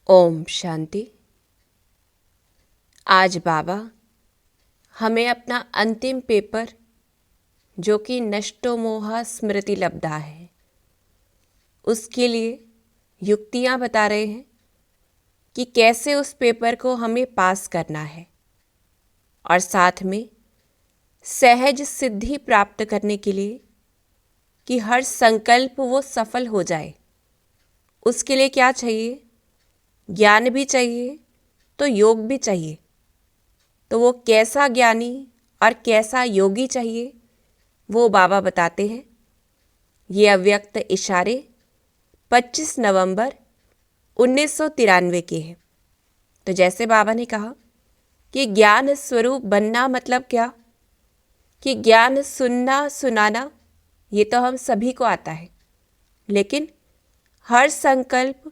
ओम शांति। आज बाबा हमें अपना अंतिम पेपर जो कि नष्टो मोहा स्मृति लब्धा है उसके लिए युक्तियाँ बता रहे हैं कि कैसे उस पेपर को हमें पास करना है और साथ में सहज सिद्धि प्राप्त करने के लिए कि हर संकल्प वो सफल हो जाए। उसके लिए क्या चाहिए? ज्ञान भी चाहिए तो योग भी चाहिए। तो वो कैसा ज्ञानी और कैसा योगी चाहिए वो बाबा बताते हैं। ये अव्यक्त इशारे 25 नवंबर 1993 के हैं। तो जैसे बाबा ने कहा कि ज्ञान स्वरूप बनना मतलब क्या? कि ज्ञान सुनना सुनाना ये तो हम सभी को आता है, लेकिन हर संकल्प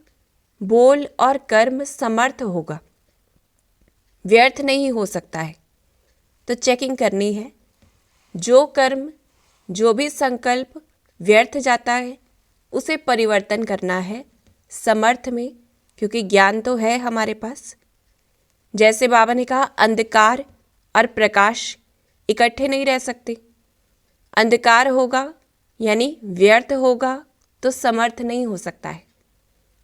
बोल और कर्म समर्थ होगा, व्यर्थ नहीं हो सकता है। तो चेकिंग करनी है। जो कर्म जो भी संकल्प व्यर्थ जाता है उसे परिवर्तन करना है समर्थ में, क्योंकि ज्ञान तो है हमारे पास। जैसे बाबा ने कहा अंधकार और प्रकाश इकट्ठे नहीं रह सकते। अंधकार होगा यानी व्यर्थ होगा तो समर्थ नहीं हो सकता है,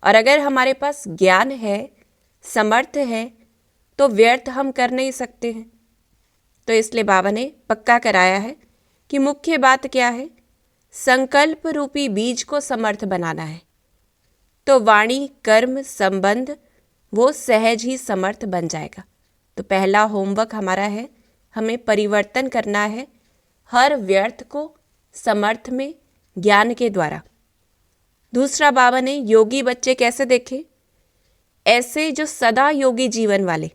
और अगर हमारे पास ज्ञान है, समर्थ है, तो व्यर्थ हम कर नहीं सकते हैं। तो इसलिए बाबा ने पक्का कराया है कि मुख्य बात क्या है? संकल्प रूपी बीज को समर्थ बनाना है, तो वाणी कर्म संबंध वो सहज ही समर्थ बन जाएगा। तो पहला होमवर्क हमारा है, हमें परिवर्तन करना है हर व्यर्थ को समर्थ में ज्ञान के द्वारा। दूसरा बाबा ने योगी बच्चे कैसे देखे? ऐसे जो सदा योगी जीवन वाले,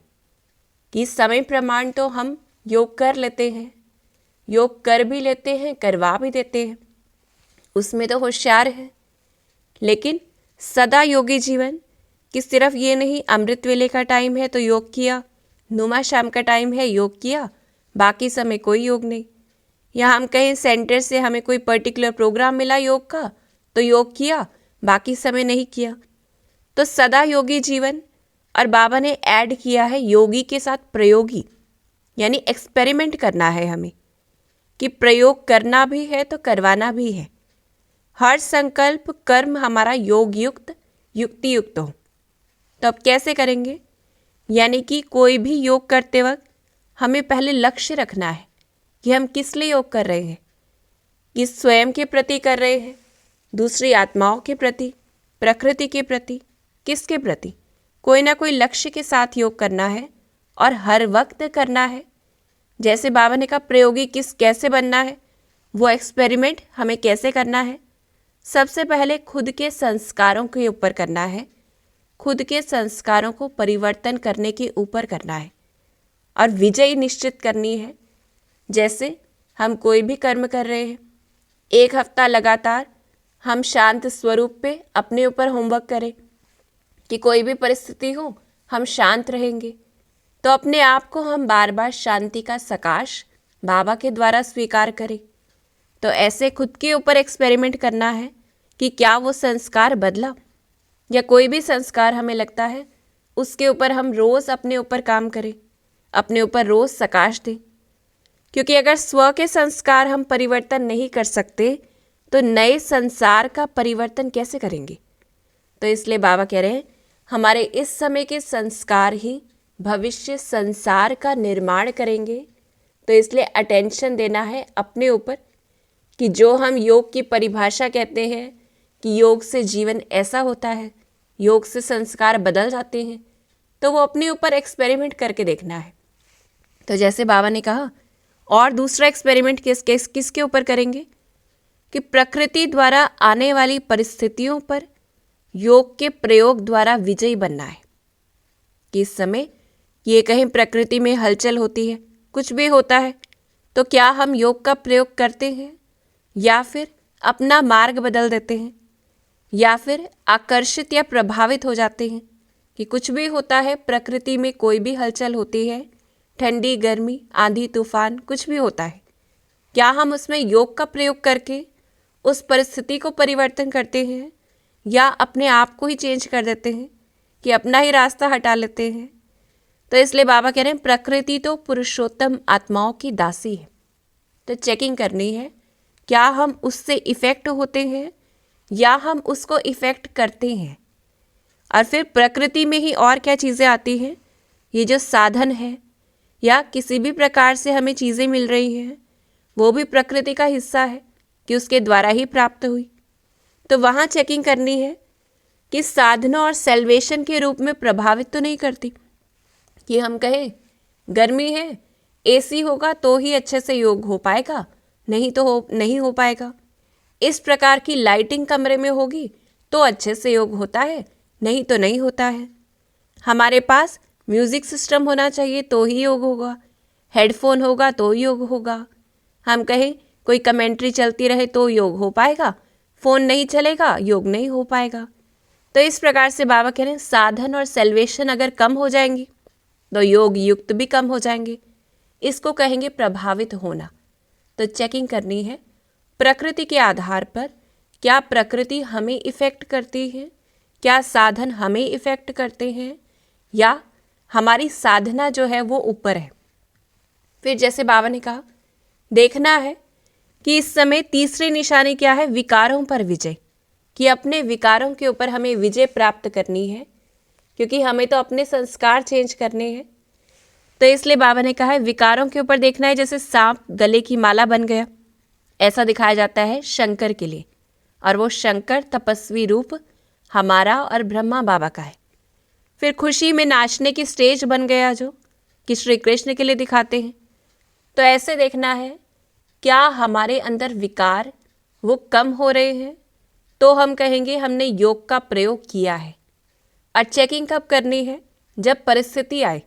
कि समय प्रमाण तो हम योग कर लेते हैं, योग कर भी लेते हैं, करवा भी देते हैं, उसमें तो होशियार है। लेकिन सदा योगी जीवन कि सिर्फ ये नहीं अमृत वेले का टाइम है तो योग किया, नुमा शाम का टाइम है योग किया, बाकी समय कोई योग नहीं। या हम कहें सेंटर से हमें कोई पर्टिकुलर प्रोग्राम मिला योग का तो योग किया, बाकी समय नहीं किया। तो सदा योगी जीवन, और बाबा ने ऐड किया है योगी के साथ प्रयोगी, यानी एक्सपेरिमेंट करना है हमें, कि प्रयोग करना भी है तो करवाना भी है। हर संकल्प कर्म हमारा योग युक्त युक्ति युक्त हो। तो अब कैसे करेंगे? यानी कि कोई भी योग करते वक्त हमें पहले लक्ष्य रखना है कि हम किस लिए योग कर रहे हैं, कि स्वयं के प्रति कर रहे हैं, दूसरी आत्माओं के प्रति, प्रकृति के प्रति, किसके प्रति? कोई ना कोई लक्ष्य के साथ योग करना है और हर वक्त करना है। जैसे बाबा ने कहा प्रयोगी कैसे बनना है, वो एक्सपेरिमेंट हमें कैसे करना है? सबसे पहले खुद के संस्कारों के ऊपर करना है, खुद के संस्कारों को परिवर्तन करने के ऊपर करना है और विजय निश्चित करनी है। जैसे हम कोई भी कर्म कर रहे हैं, एक हफ्ता लगातार हम शांत स्वरूप पे अपने ऊपर होमवर्क करें कि कोई भी परिस्थिति हो हम शांत रहेंगे। तो अपने आप को हम बार बार शांति का सकाश बाबा के द्वारा स्वीकार करें। तो ऐसे खुद के ऊपर एक्सपेरिमेंट करना है कि क्या वो संस्कार बदला, या कोई भी संस्कार हमें लगता है उसके ऊपर हम रोज़ अपने ऊपर काम करें, अपने ऊपर रोज़ सकाश दें। क्योंकि अगर स्व के संस्कार हम परिवर्तन नहीं कर सकते तो नए संसार का परिवर्तन कैसे करेंगे? तो इसलिए बाबा कह रहे हैं हमारे इस समय के संस्कार ही भविष्य संसार का निर्माण करेंगे। तो इसलिए अटेंशन देना है अपने ऊपर कि जो हम योग की परिभाषा कहते हैं कि योग से जीवन ऐसा होता है, योग से संस्कार बदल जाते हैं, तो वो अपने ऊपर एक्सपेरिमेंट करके देखना है। तो जैसे बाबा ने कहा, और दूसरा एक्सपेरिमेंट किसके ऊपर करेंगे? कि प्रकृति द्वारा आने वाली परिस्थितियों पर योग के प्रयोग द्वारा विजयी बनना है। कि इस समय ये कहीं प्रकृति में हलचल होती है, कुछ भी होता है, तो क्या हम योग का प्रयोग करते हैं, या फिर अपना मार्ग बदल देते हैं, या फिर आकर्षित या प्रभावित हो जाते हैं? कि कुछ भी होता है, प्रकृति में कोई भी हलचल होती है, ठंडी गर्मी आंधी तूफान कुछ भी होता है, क्या हम उसमें योग का प्रयोग करके उस परिस्थिति को परिवर्तन करते हैं, या अपने आप को ही चेंज कर देते हैं? कि अपना ही रास्ता हटा लेते हैं। तो इसलिए बाबा कह रहे हैं प्रकृति तो पुरुषोत्तम आत्माओं की दासी है। तो चेकिंग करनी है, क्या हम उससे इफ़ेक्ट होते हैं या हम उसको इफ़ेक्ट करते हैं। और फिर प्रकृति में ही और क्या चीज़ें आती हैं, ये जो साधन है या किसी भी प्रकार से हमें चीज़ें मिल रही हैं, वो भी प्रकृति का हिस्सा है कि उसके द्वारा ही प्राप्त हुई। तो वहाँ चेकिंग करनी है कि साधना और सेल्वेशन के रूप में प्रभावित तो नहीं करती। कि हम कहें गर्मी है, एसी होगा तो ही अच्छे से योग हो पाएगा, नहीं तो नहीं हो पाएगा। इस प्रकार की लाइटिंग कमरे में होगी तो अच्छे से योग होता है, नहीं तो नहीं होता है। हमारे पास म्यूज़िक सिस्टम होना चाहिए तो ही योग होगा, हेडफोन होगा तो योग होगा। हम कहें कोई कमेंट्री चलती रहे तो योग हो पाएगा, फ़ोन नहीं चलेगा योग नहीं हो पाएगा। तो इस प्रकार से बाबा कह रहे हैं साधन और सेल्वेशन अगर कम हो जाएंगी तो योग युक्त भी कम हो जाएंगे। इसको कहेंगे प्रभावित होना। तो चेकिंग करनी है प्रकृति के आधार पर, क्या प्रकृति हमें इफ़ेक्ट करती है, क्या साधन हमें इफ़ेक्ट करते हैं, या हमारी साधना जो है वो ऊपर है। फिर जैसे बाबा ने कहा देखना है कि इस समय तीसरी निशानी क्या है, विकारों पर विजय। कि अपने विकारों के ऊपर हमें विजय प्राप्त करनी है, क्योंकि हमें तो अपने संस्कार चेंज करने हैं। तो इसलिए बाबा ने कहा है विकारों के ऊपर देखना है। जैसे सांप गले की माला बन गया, ऐसा दिखाया जाता है शंकर के लिए, और वो शंकर तपस्वी रूप हमारा और ब्रह्मा बाबा का है। फिर खुशी में नाचने की स्टेज बन गया जो कि श्री कृष्ण के लिए दिखाते हैं। तो ऐसे देखना है क्या हमारे अंदर विकार वो कम हो रहे हैं, तो हम कहेंगे हमने योग का प्रयोग किया है। और चेकिंग कब करनी है, जब परिस्थिति आए,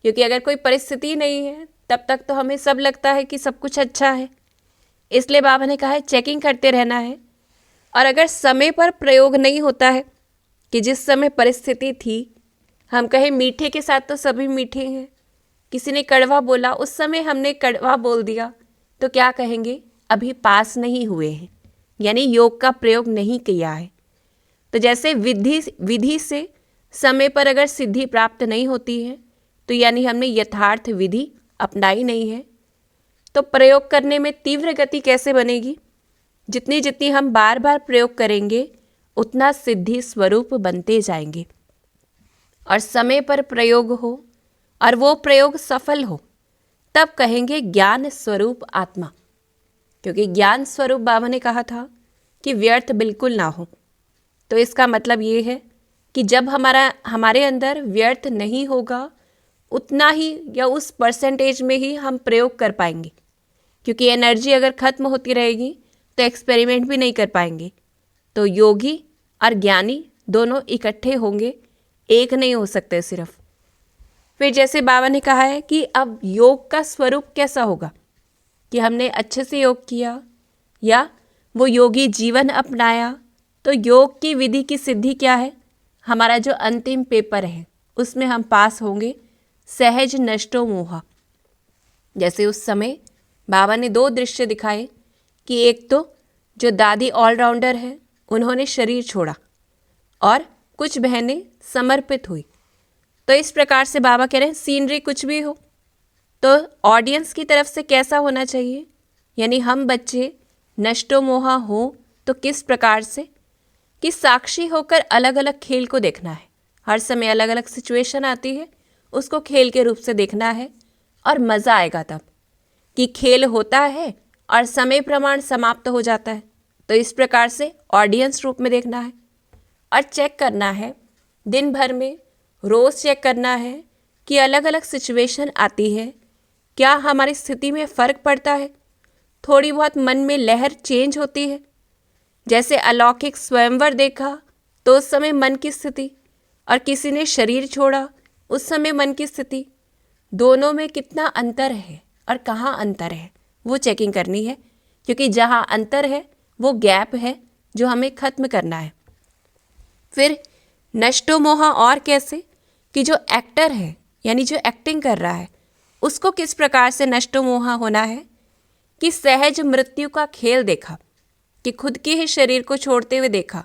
क्योंकि अगर कोई परिस्थिति नहीं है तब तक तो हमें सब लगता है कि सब कुछ अच्छा है। इसलिए बाबा ने कहा है चेकिंग करते रहना है। और अगर समय पर प्रयोग नहीं होता है कि जिस समय परिस्थिति थी, हम कहें मीठे के साथ तो सभी मीठे हैं, किसी ने कड़वा बोला उस समय हमने कड़वा बोल दिया, तो क्या कहेंगे अभी पास नहीं हुए हैं, यानी योग का प्रयोग नहीं किया है। तो जैसे विधि से समय पर अगर सिद्धि प्राप्त नहीं होती है तो यानी हमने यथार्थ विधि अपनाई नहीं है। तो प्रयोग करने में तीव्र गति कैसे बनेगी, जितनी जितनी हम बार बार प्रयोग करेंगे उतना सिद्धि स्वरूप बनते जाएंगे। और समय पर प्रयोग हो और वो प्रयोग सफल हो तब कहेंगे ज्ञान स्वरूप आत्मा। क्योंकि ज्ञान स्वरूप बाबा ने कहा था कि व्यर्थ बिल्कुल ना हो। तो इसका मतलब ये है कि जब हमारे अंदर व्यर्थ नहीं होगा उतना ही या उस परसेंटेज में ही हम प्रयोग कर पाएंगे। क्योंकि एनर्जी अगर खत्म होती रहेगी तो एक्सपेरिमेंट भी नहीं कर पाएंगे। तो योगी और ज्ञानी दोनों इकट्ठे होंगे, एक नहीं हो सकते सिर्फ। फिर जैसे बाबा ने कहा है कि अब योग का स्वरूप कैसा होगा, कि हमने अच्छे से योग किया या वो योगी जीवन अपनाया। तो योग की विधि की सिद्धि क्या है, हमारा जो अंतिम पेपर है उसमें हम पास होंगे सहज नष्टो मोहा। जैसे उस समय बाबा ने 2 दृश्य दिखाए कि एक तो जो दादी ऑलराउंडर है उन्होंने शरीर छोड़ा और कुछ बहनें समर्पित हुई। तो इस प्रकार से बाबा कह रहे हैं सीनरी कुछ भी हो तो ऑडियंस की तरफ से कैसा होना चाहिए, यानी हम बच्चे नष्टो मोहा हो तो किस प्रकार से, कि साक्षी होकर अलग अलग खेल को देखना है। हर समय अलग अलग सिचुएशन आती है, उसको खेल के रूप से देखना है और मज़ा आएगा तब कि खेल होता है और समय प्रमाण समाप्त हो जाता है। तो इस प्रकार से ऑडियंस रूप में देखना है और चेक करना है दिन भर में, रोज़ चेक करना है कि अलग अलग सिचुएशन आती है, क्या हमारी स्थिति में फ़र्क पड़ता है, थोड़ी बहुत मन में लहर चेंज होती है। जैसे अलौकिक स्वयंवर देखा तो उस समय मन की स्थिति, और किसी ने शरीर छोड़ा उस समय मन की स्थिति, दोनों में कितना अंतर है और कहाँ अंतर है वो चेकिंग करनी है। क्योंकि जहाँ अंतर है वो गैप है जो हमें ख़त्म करना है। फिर नष्टो मोहा और कैसे, कि जो एक्टर है यानी जो एक्टिंग कर रहा है उसको किस प्रकार से नष्टो मोहा होना है, कि सहज मृत्यु का खेल देखा, कि खुद के ही शरीर को छोड़ते हुए देखा,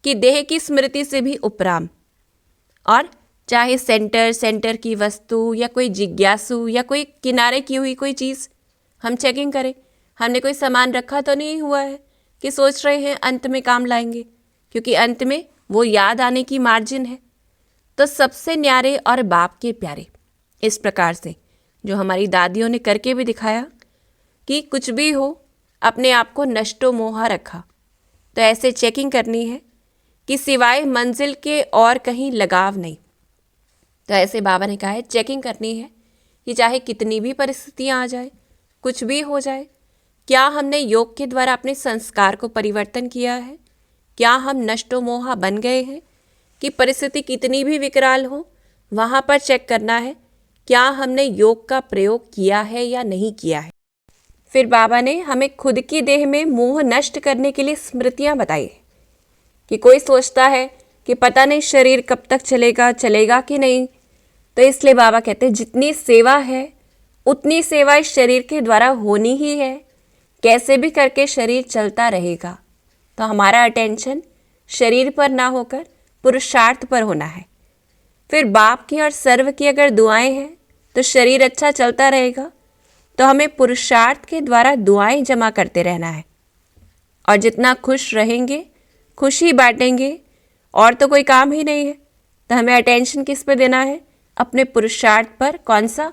कि देह की स्मृति से भी उपराम, और चाहे सेंटर की वस्तु या कोई जिज्ञासु या कोई किनारे की हुई कोई चीज़ हम चेकिंग करें। हमने कोई सामान रखा तो नहीं हुआ है कि सोच रहे हैं अंत में काम लाएंगे, क्योंकि अंत में वो याद आने की मार्जिन है। तो सबसे न्यारे और बाप के प्यारे, इस प्रकार से जो हमारी दादियों ने करके भी दिखाया कि कुछ भी हो अपने आप को नष्टो मोहा रखा। तो ऐसे चेकिंग करनी है कि सिवाय मंजिल के और कहीं लगाव नहीं। तो ऐसे बाबा ने कहा है चेकिंग करनी है कि चाहे कितनी भी परिस्थितियाँ आ जाए, कुछ भी हो जाए, क्या हमने योग के द्वारा अपने संस्कार को परिवर्तन किया है, क्या हम नष्टो मोहा बन गए हैं, कि परिस्थिति कितनी भी विकराल हो वहाँ पर चेक करना है क्या हमने योग का प्रयोग किया है या नहीं किया है। फिर बाबा ने हमें खुद की देह में मोह नष्ट करने के लिए स्मृतियाँ बताई कि कोई सोचता है कि पता नहीं शरीर कब तक चलेगा कि नहीं। तो इसलिए बाबा कहते हैं जितनी सेवा है उतनी सेवा इस शरीर के द्वारा होनी ही है, कैसे भी करके शरीर चलता रहेगा। तो हमारा अटेंशन शरीर पर ना होकर पुरुषार्थ पर होना है। फिर बाप की और सर्व की अगर दुआएं हैं तो शरीर अच्छा चलता रहेगा, तो हमें पुरुषार्थ के द्वारा दुआएं जमा करते रहना है। और जितना खुश रहेंगे, खुशी बांटेंगे, और तो कोई काम ही नहीं है, तो हमें अटेंशन किस पे देना है? अपने पुरुषार्थ पर। कौन सा?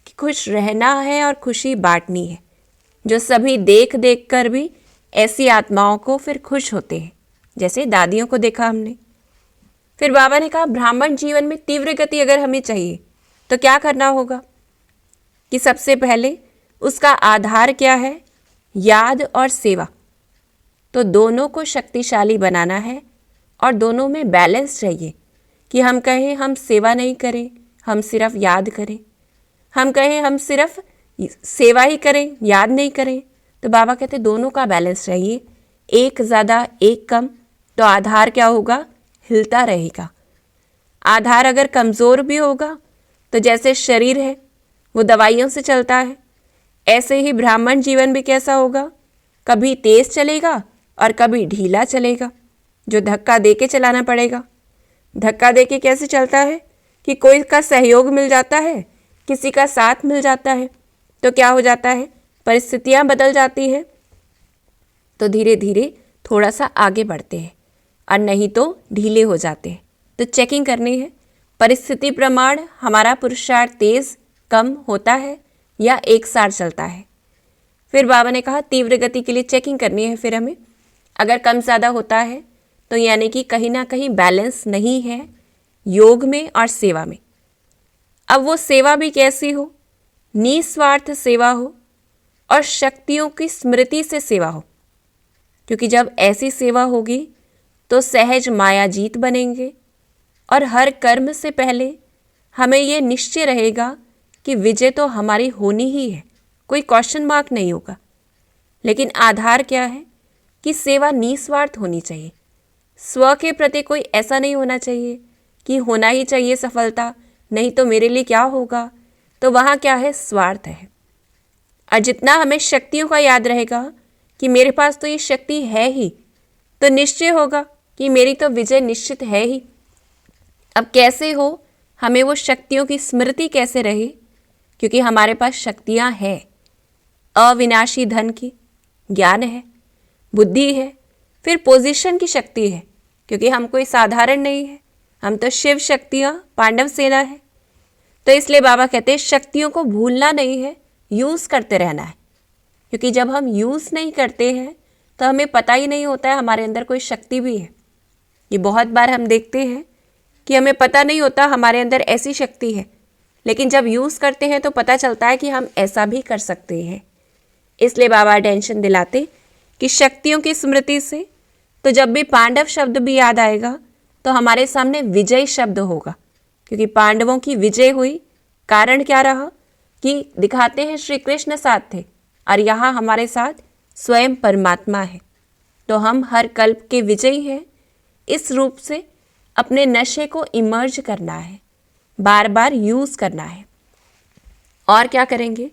कि खुश रहना है और खुशी बांटनी है, जो सभी देख देख कर भी ऐसी आत्माओं को फिर खुश होते हैं, जैसे दादियों को देखा हमने। फिर बाबा ने कहा ब्राह्मण जीवन में तीव्र गति अगर हमें चाहिए तो क्या करना होगा? कि सबसे पहले उसका आधार क्या है? याद और सेवा। तो दोनों को शक्तिशाली बनाना है और दोनों में बैलेंस चाहिए। कि हम कहें हम सेवा नहीं करें, हम सिर्फ याद करें, हम कहें हम सिर्फ सेवा ही करें, याद नहीं करें। तो बाबा कहते दोनों का बैलेंस चाहिए, एक ज़्यादा एक कम। तो आधार क्या होगा? हिलता रहेगा। आधार अगर कमज़ोर भी होगा तो जैसे शरीर है वो दवाइयों से चलता है, ऐसे ही ब्राह्मण जीवन भी कैसा होगा? कभी तेज़ चलेगा और कभी ढीला चलेगा, जो धक्का दे के चलाना पड़ेगा। धक्का दे के कैसे चलता है? कि कोई का सहयोग मिल जाता है, किसी का साथ मिल जाता है, तो क्या हो जाता है? परिस्थितियाँ बदल जाती हैं, तो धीरे धीरे थोड़ा सा आगे बढ़ते हैं, और नहीं तो ढीले हो जाते हैं। तो चेकिंग करनी है परिस्थिति प्रमाण हमारा पुरुषार्थ तेज़ कम होता है या एक साथ चलता है। फिर बाबा ने कहा तीव्र गति के लिए चेकिंग करनी है। फिर हमें अगर कम ज़्यादा होता है तो यानी कि कहीं ना कहीं बैलेंस नहीं है योग में और सेवा में। अब वो सेवा भी कैसी हो? निस्वार्थ सेवा हो और शक्तियों की स्मृति से सेवा हो, क्योंकि जब ऐसी सेवा होगी तो सहज मायाजीत बनेंगे। और हर कर्म से पहले हमें ये निश्चय रहेगा कि विजय तो हमारी होनी ही है, कोई क्वेश्चन मार्क नहीं होगा। लेकिन आधार क्या है? कि सेवा निस्वार्थ होनी चाहिए। स्व के प्रति कोई ऐसा नहीं होना चाहिए कि होना ही चाहिए सफलता, नहीं तो मेरे लिए क्या होगा। तो वहाँ क्या है? स्वार्थ है। और जितना हमें शक्तियों का याद रहेगा कि मेरे पास तो ये शक्ति है ही, तो निश्चय होगा कि मेरी तो विजय निश्चित है ही। अब कैसे हो? हमें वो शक्तियों की स्मृति कैसे रहे? क्योंकि हमारे पास शक्तियाँ हैं, अविनाशी धन की, ज्ञान है, बुद्धि है, फिर पोजीशन की शक्ति है, क्योंकि हम कोई साधारण नहीं है, हम तो शिव शक्तियाँ, पांडव सेना है। तो इसलिए बाबा कहते हैं शक्तियों को भूलना नहीं है, यूज़ करते रहना है। क्योंकि जब हम यूज़ नहीं करते हैं तो हमें पता ही नहीं होता है हमारे अंदर कोई शक्ति भी है। ये बहुत बार हम देखते हैं कि हमें पता नहीं होता हमारे अंदर ऐसी शक्ति है, लेकिन जब यूज़ करते हैं तो पता चलता है कि हम ऐसा भी कर सकते हैं। इसलिए बाबा टेंशन दिलाते कि शक्तियों की स्मृति से, तो जब भी पांडव शब्द भी याद आएगा तो हमारे सामने विजय शब्द होगा, क्योंकि पांडवों की विजय हुई। कारण क्या रहा? कि दिखाते हैं श्री कृष्ण साथ थे और यहाँ हमारे साथ स्वयं परमात्मा है। तो हम हर कल्प के विजयी हैं। इस रूप से अपने नशे को इमर्ज करना है, बार बार यूज़ करना है। और क्या करेंगे?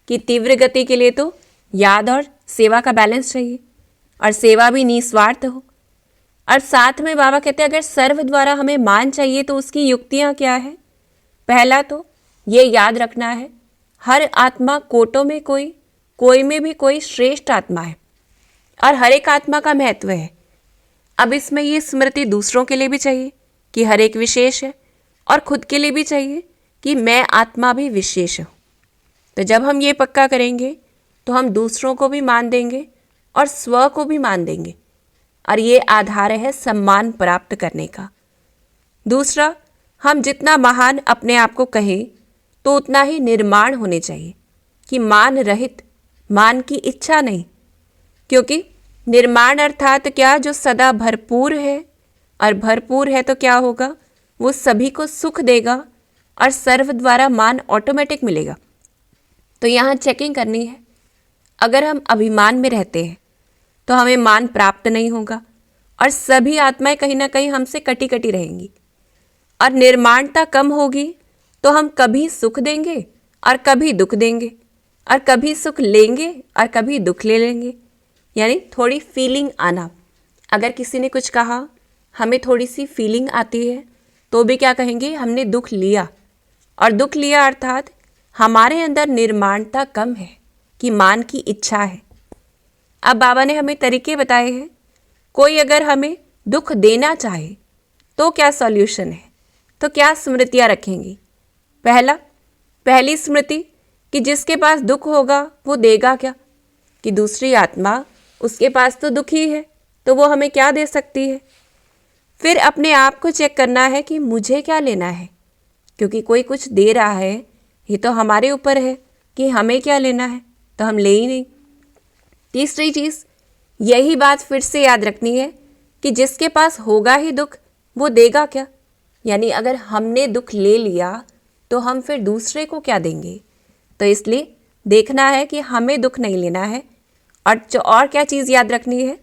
कि तीव्र गति के लिए तो याद और सेवा का बैलेंस चाहिए, और सेवा भी निस्वार्थ हो। और साथ में बाबा कहते हैं अगर सर्व द्वारा हमें मान चाहिए तो उसकी युक्तियाँ क्या है। पहला तो ये याद रखना है, हर आत्मा कोटों में कोई में भी कोई श्रेष्ठ आत्मा है और हर एक आत्मा का महत्व है। अब इसमें ये स्मृति दूसरों के लिए भी चाहिए कि हर एक विशेष है और खुद के लिए भी चाहिए कि मैं आत्मा भी विशेष हूँ। तो जब हम ये पक्का करेंगे तो हम दूसरों को भी मान देंगे और स्व को भी मान देंगे और ये आधार है सम्मान प्राप्त करने का। दूसरा, हम जितना महान अपने आप को कहें तो उतना ही निर्माण होने चाहिए कि मान रहित, मान की इच्छा नहीं, क्योंकि निर्माण अर्थात क्या, जो सदा भरपूर है और भरपूर है तो क्या होगा, वो सभी को सुख देगा और सर्व द्वारा मान ऑटोमेटिक मिलेगा। तो यहाँ चेकिंग करनी है, अगर हम अभिमान में रहते हैं तो हमें मान प्राप्त नहीं होगा और सभी आत्माएं कहीं ना कहीं हमसे कटी कटी रहेंगी और निर्माणता कम होगी तो हम कभी सुख देंगे और कभी दुख देंगे और कभी सुख लेंगे और कभी दुख ले लेंगे। यानी थोड़ी फीलिंग आना, अगर किसी ने कुछ कहा हमें थोड़ी सी फीलिंग आती है तो भी क्या कहेंगे, हमने दुख लिया। और दुख लिया अर्थात हमारे अंदर निर्माणता कम है कि मान की इच्छा है। अब बाबा ने हमें तरीके बताए हैं, कोई अगर हमें दुख देना चाहे तो क्या सॉल्यूशन है, तो क्या स्मृतियाँ रखेंगी। पहली स्मृति कि जिसके पास दुख होगा वो देगा क्या, कि दूसरी आत्मा उसके पास तो दुख ही है तो वो हमें क्या दे सकती है। फिर अपने आप को चेक करना है कि मुझे क्या लेना है, क्योंकि कोई कुछ दे रहा है ये तो हमारे ऊपर है कि हमें क्या लेना है, तो हम ले ही नहीं। तीसरी चीज़ यही बात फिर से याद रखनी है कि जिसके पास होगा ही दुख वो देगा क्या, यानी अगर हमने दुख ले लिया तो हम फिर दूसरे को क्या देंगे। तो इसलिए देखना है कि हमें दुख नहीं लेना है। और क्या चीज़ याद रखनी है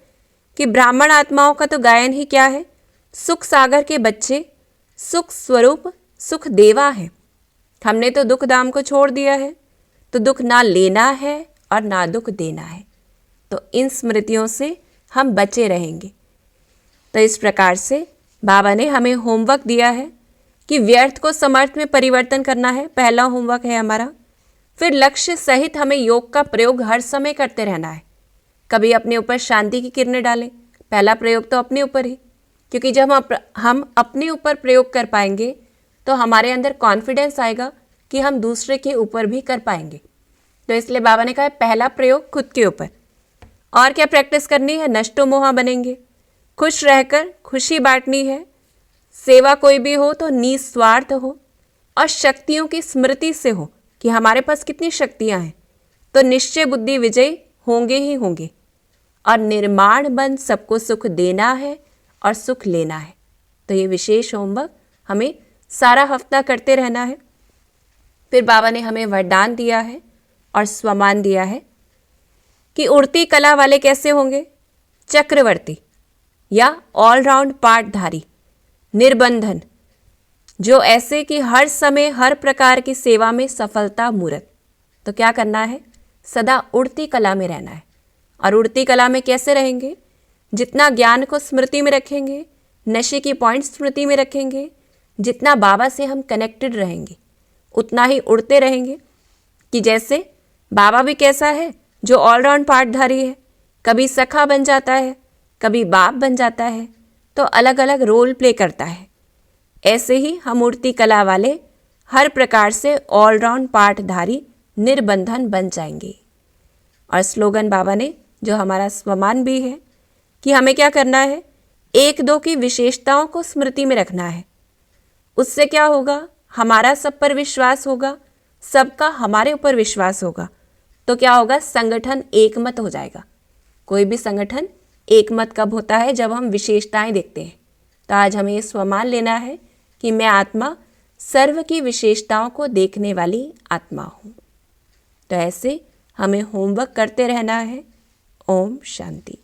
कि ब्राह्मण आत्माओं का तो गायन ही क्या है, सुख सागर के बच्चे सुख स्वरूप सुख देवा है। हमने तो दुख दाम को छोड़ दिया है, तो दुख ना लेना है और ना दुख देना है। तो इन स्मृतियों से हम बचे रहेंगे। तो इस प्रकार से बाबा ने हमें होमवर्क दिया है कि व्यर्थ को समर्थ में परिवर्तन करना है, पहला होमवर्क है हमारा। फिर लक्ष्य सहित हमें योग का प्रयोग हर समय करते रहना है। कभी अपने ऊपर शांति की किरणें डालें, पहला प्रयोग तो अपने ऊपर ही, क्योंकि जब हम अपने ऊपर प्रयोग कर पाएंगे तो हमारे अंदर कॉन्फिडेंस आएगा कि हम दूसरे के ऊपर भी कर पाएंगे। तो इसलिए बाबा ने कहा पहला प्रयोग खुद के ऊपर। और क्या प्रैक्टिस करनी है, नष्टो मोहा बनेंगे, खुश रहकर खुशी बांटनी है, सेवा कोई भी हो तो निस्वार्थ हो और शक्तियों की स्मृति से हो कि हमारे पास कितनी शक्तियां हैं, तो निश्चय बुद्धि विजय होंगे ही होंगे। और निर्माण बन सबको सुख देना है और सुख लेना है। तो ये विशेष होमवर्क हमें सारा हफ्ता करते रहना है। फिर बाबा ने हमें वरदान दिया है और स्वमान दिया है कि उड़ती कला वाले कैसे होंगे, चक्रवर्ती या ऑलराउंड पाठधारी, निर्बंधन, जो ऐसे कि हर समय हर प्रकार की सेवा में सफलता मूर्त। तो क्या करना है, सदा उड़ती कला में रहना है। और उड़ती कला में कैसे रहेंगे, जितना ज्ञान को स्मृति में रखेंगे, नशे की पॉइंट स्मृति में रखेंगे, जितना बाबा से हम कनेक्टेड रहेंगे उतना ही उड़ते रहेंगे। कि जैसे बाबा भी कैसा है, जो ऑलराउंड पाठधारी है, कभी सखा बन जाता है, कभी बाप बन जाता है, तो अलग अलग रोल प्ले करता है। ऐसे ही हम उड़ती कला वाले हर प्रकार से ऑलराउंड पाठधारी निर्बंधन बन जाएंगे। और स्लोगन बाबा ने जो हमारा स्वमान भी है कि हमें क्या करना है, एक दो की विशेषताओं को स्मृति में रखना है। उससे क्या होगा, हमारा सब पर विश्वास होगा, सबका हमारे ऊपर विश्वास होगा। तो क्या होगा, संगठन एकमत हो जाएगा। कोई भी संगठन एकमत कब होता है, जब हम विशेषताएं देखते हैं। तो आज हमें ये स्वमान लेना है कि मैं आत्मा सर्व की विशेषताओं को देखने वाली आत्मा हूँ। तो ऐसे हमें होमवर्क करते रहना है। ओम शांति।